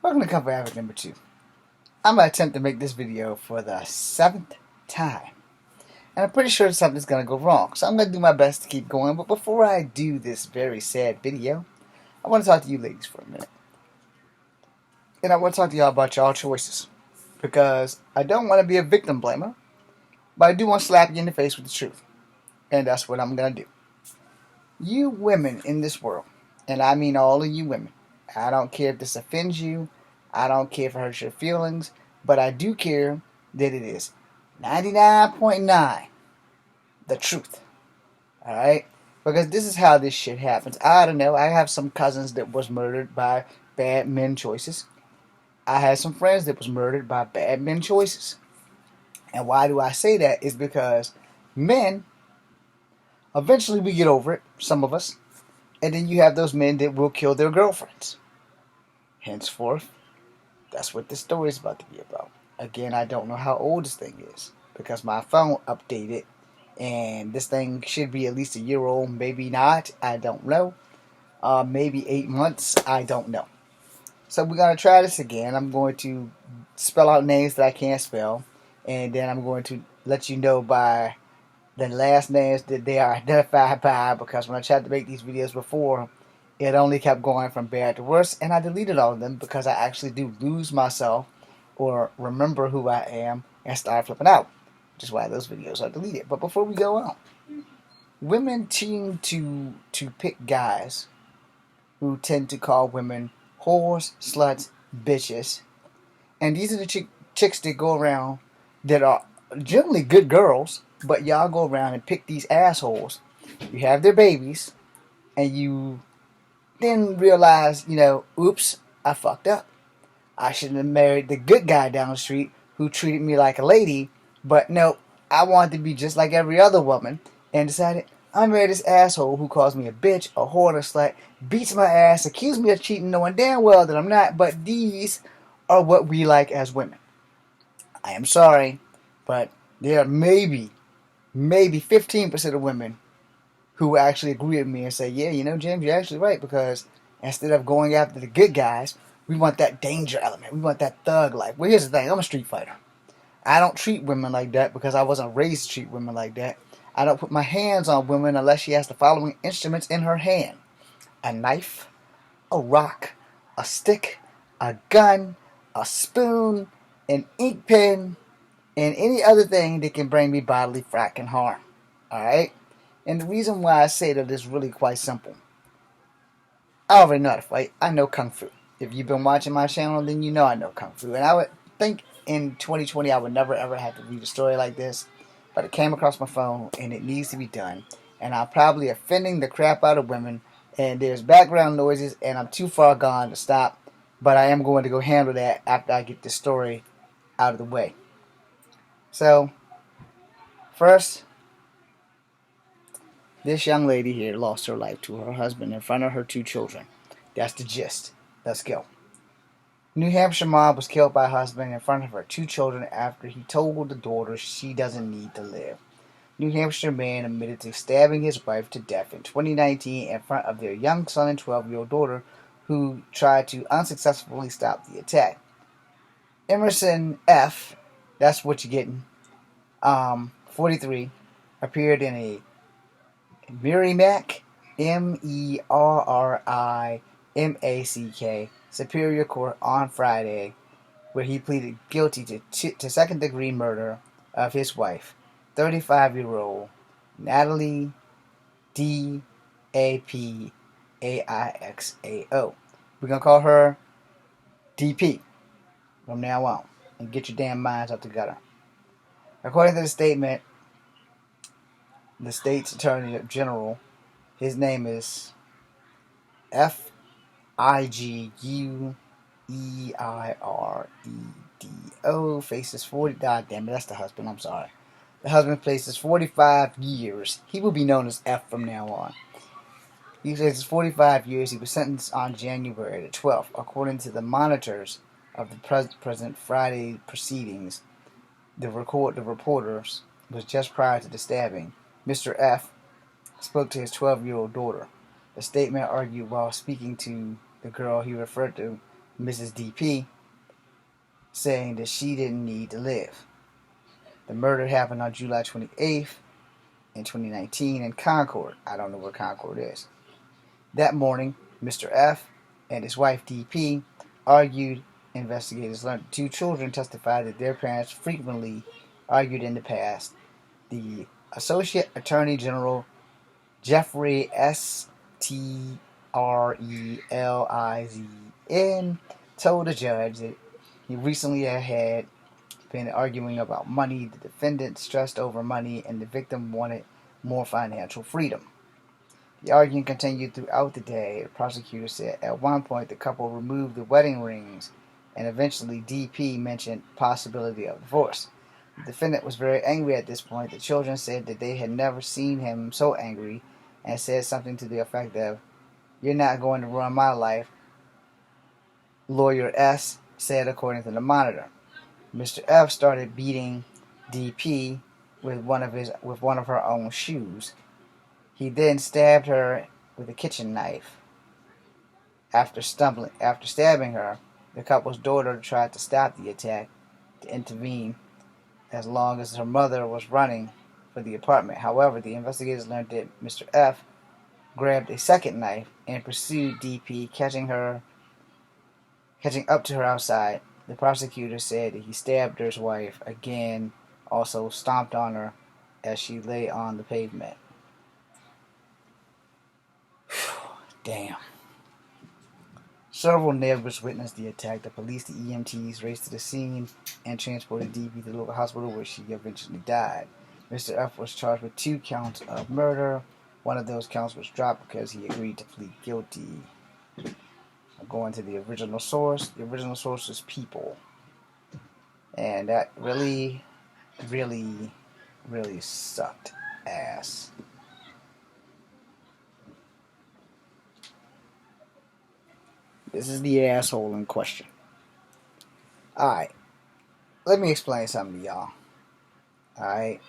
Welcome to Comfort Habit number 2. I'm going to attempt to make this video for the 7th time. And I'm pretty sure something's going to go wrong. So I'm going to do my best to keep going. But before I do this very sad video, I want to talk to you ladies for a minute. And I want to talk to y'all about y'all choices. Because I don't want to be a victim blamer. But I do want to slap you in the face with the truth. And that's what I'm going to do. You women in this world, and I mean all of you women, I don't care if this offends you, I don't care if it hurts your feelings, but I do care that it is 99.9 the truth. Alright? Because this is how this shit happens. I don't know, I have some cousins that was murdered by bad men choices. I had some friends that was murdered by bad men choices. And why do I say that? Is because men, eventually we get over it, some of us. And then you have those men that will kill their girlfriends. Henceforth, that's what this story is about to be about. Again, I don't know how old this thing is because my phone updated and this thing should be at least a year old, maybe not, I don't know. Maybe 8 months, I don't know. So we're going to try this again. I'm going to spell out names that I can't spell, and then I'm going to let you know by the last names that they are identified by, because when I tried to make these videos before, it only kept going from bad to worse, and I deleted all of them because I actually do lose myself or remember who I am and start flipping out, which is why those videos are deleted. But before we go on, women tend to pick guys who tend to call women whores, sluts, bitches, and these are the chicks that go around that are generally good girls, but y'all go around and pick these assholes. You have their babies, and you then realize, oops, I fucked up. I shouldn't have married the good guy down the street who treated me like a lady, but no, I wanted to be just like every other woman, and decided I'm gonna marry this asshole who calls me a bitch, a whore, a slut, beats my ass, accuses me of cheating, knowing damn well that I'm not, but these are what we like as women. I am sorry, but there are maybe 15% of women who actually agree with me and say, yeah, James, you're actually right, because instead of going after the good guys, we want that danger element. We want that thug life. Well, here's the thing. I'm a street fighter. I don't treat women like that because I wasn't raised to treat women like that. I don't put my hands on women unless she has the following instruments in her hand: a knife, a rock, a stick, a gun, a spoon, an ink pen, and any other thing that can bring me bodily fracking harm. Alright? And the reason why I say that is really quite simple. I already know how to fight. I know Kung Fu. If you've been watching my channel, then you know I know Kung Fu. And I would think in 2020 I would never ever have to read a story like this. But it came across my phone and it needs to be done. And I'm probably offending the crap out of women. And there's background noises and I'm too far gone to stop. But I am going to go handle that after I get this story out of the way. So, first, this young lady here lost her life to her husband in front of her 2 children. That's the gist. Let's go. New Hampshire mom was killed by her husband in front of her 2 children after he told the daughter she doesn't need to live. New Hampshire man admitted to stabbing his wife to death in 2019 in front of their young son and 12-year-old daughter, who tried to unsuccessfully stop the attack. Emerson F., that's what you're getting, 43, appeared in a Merrimack, Merrimack, Superior Court on Friday, where he pleaded guilty to second-degree murder of his wife, 35-year-old Natalie D.A.P.A.I.X.A.O. We're going to call her DP from now on, and get your damn minds up together. According to the statement, the state's attorney general, his name is Figueredo, faces 40. God damn it, that's the husband. I'm sorry. The husband faces 45 years. He will be known as F from now on. He faces 45 years. He was sentenced on January the 12th, according to the monitors of the present Friday proceedings. The reporters was just prior to the stabbing. Mr. F. spoke to his 12-year-old daughter. The statement argued while speaking to the girl he referred to Mrs. DP, saying that she didn't need to live. The murder happened on July 28th in 2019 in Concord. I don't know where Concord is. That morning, Mr. F and his wife DP argued. Investigators learned the two children testified that their parents frequently argued in the past. The Associate Attorney General Jeffrey Strelizin told the judge that he recently had been arguing about money. The defendant stressed over money, and the victim wanted more financial freedom. The argument continued throughout the day. The prosecutor said at one point the couple removed the wedding rings, and eventually DP mentioned possibility of divorce. The defendant was very angry at this point. The children said that they had never seen him so angry and said something to the effect of, "You're not going to ruin my life," Lawyer S said according to the Monitor. Mr. F started beating DP with one of her own shoes. He then stabbed her with a kitchen knife. After stabbing her, the couple's daughter tried to stop the attack, to intervene, as long as her mother was running for the apartment. However, the investigators learned that Mr. F grabbed a second knife and pursued DP, catching up to her outside. The prosecutor said that he stabbed his wife again, also stomped on her as she lay on the pavement. Damn. Several neighbors witnessed the attack. The police, the EMTs, raced to the scene and transported DP to the local hospital, where she eventually died. Mr. F was charged with 2 counts of murder. One of those counts was dropped because he agreed to plead guilty. I'm going to the original source. The original source is People. And that really, really, really sucked ass. This is the asshole in question. Alright, let me explain something to y'all. Alright?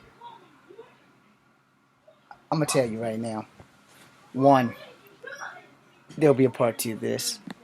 I'm going to tell you right now. 1, there'll be a part 2 of this.